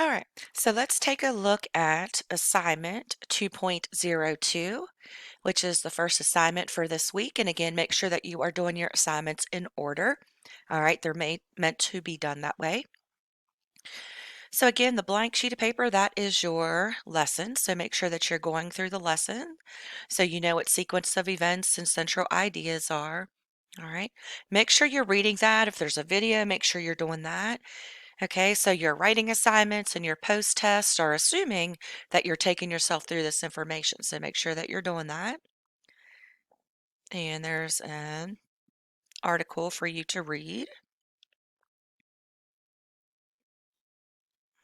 All right, so let's take a look at assignment 2.02, which is the first assignment for this week. And again, make sure that you are doing your assignments in order. All right, they're meant to be done that way. So again, the blank sheet of paper, that is your lesson. So make sure that you're going through the lesson so you know what sequence of events and central ideas are. All right, make sure you're reading that. If there's a video, make sure you're doing that. Okay, so your writing assignments and your post tests are assuming that you're taking yourself through this information. So make sure that you're doing that. And there's an article for you to read.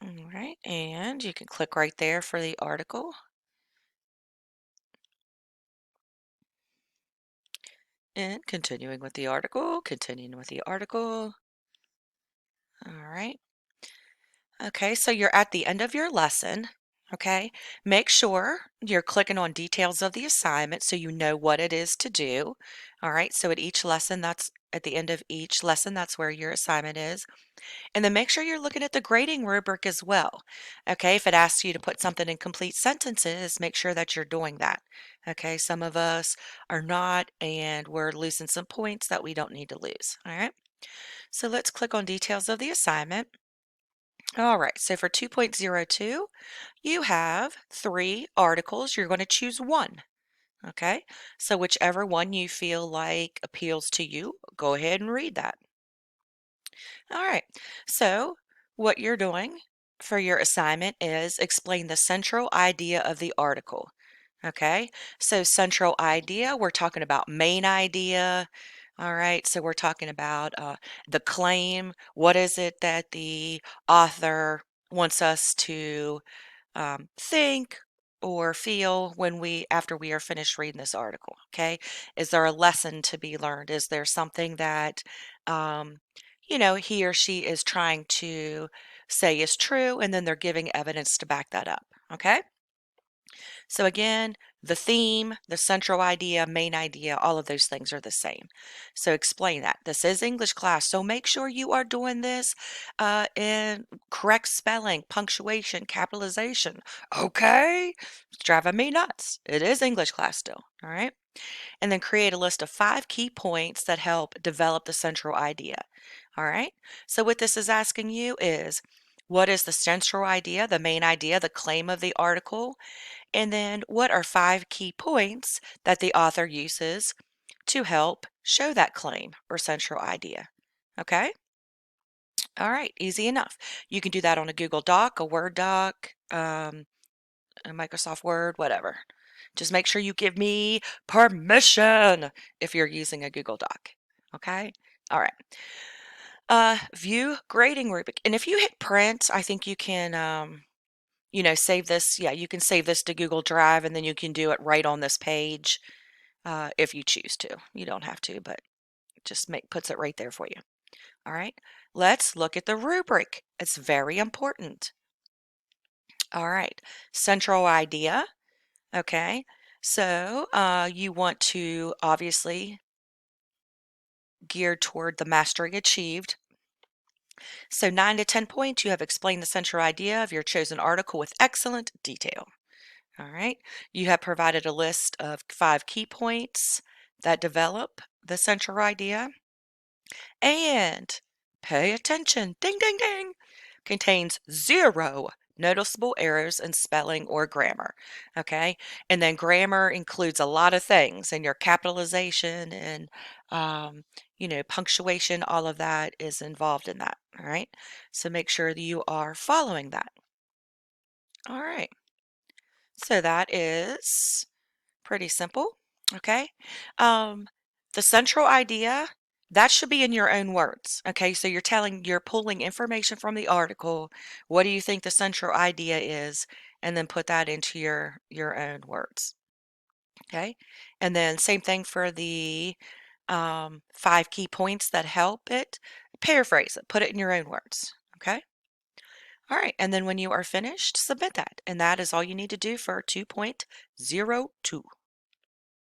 All right, and you can click right there for the article. And continuing with the article, continuing with the article. All right. Okay, so you're at the end of your lesson. Okay, make sure you're clicking on details of the assignment so you know what it is to do. All right, so at each lesson, that's at the end of each lesson, that's where your assignment is. And then make sure you're looking at the grading rubric as well. Okay, if it asks you to put something in complete sentences, make sure that you're doing that. Okay, some of us are not, and we're losing some points that we don't need to lose. All right, so let's click on details of the assignment. All right, so for 2.02, you have 3 articles. You're going to choose one. Okay, so whichever one you feel like appeals to you, go ahead and read that. All right, so what you're doing for your assignment is explain the central idea of the article. Okay, so central idea, we're talking about main idea. All right, so we're talking about the claim. What is it that the author wants us to think or feel when after we are finished reading this article? Okay, is there a lesson to be learned? Is there something that um, he or she is trying to say is true, and then they're giving evidence to back that up? Okay. So again, the theme, the central idea, main idea, all of those things are the same. So explain that. This is English class, so make sure you are doing this in correct spelling, punctuation, capitalization. Okay? It's driving me nuts. It is English class still. All right? And then create a list of 5 key points that help develop the central idea. All right? So what this is asking you is, what is the central idea, the main idea, the claim of the article? And then what are 5 key points that the author uses to help show that claim or central idea? Okay? All right, easy enough. You can do that on a Google Doc, a Word doc, a Microsoft Word, whatever. Just make sure you give me permission if you're using a Google Doc. Okay? All right. View grading rubric. And if you hit print, I think you can save this. Yeah, you can save this to Google Drive and then you can do it right on this page if you choose to. You don't have to, but just puts it right there for you. All right, let's look at the rubric. It's very important. All right, central idea. Okay, so you want to obviously gear toward the mastery achieved. So 9 to 10 points, you have explained the central idea of your chosen article with excellent detail. All right. You have provided a list of 5 key points that develop the central idea. And pay attention, ding, ding, ding, contains 0 noticeable errors in spelling or grammar. Okay. And then grammar includes a lot of things, and your capitalization and, punctuation, all of that is involved in that. All right. So make sure that you are following that. All right. So that is pretty simple, okay? Um, the central idea, that should be in your own words, okay? So you're pulling information from the article. What do you think the central idea is? And then put that into your own words, okay? And then same thing for the 5 key points that help it. Paraphrase it, put it in your own words, okay? All right, and then when you are finished, submit that. And that is all you need to do for 2.02.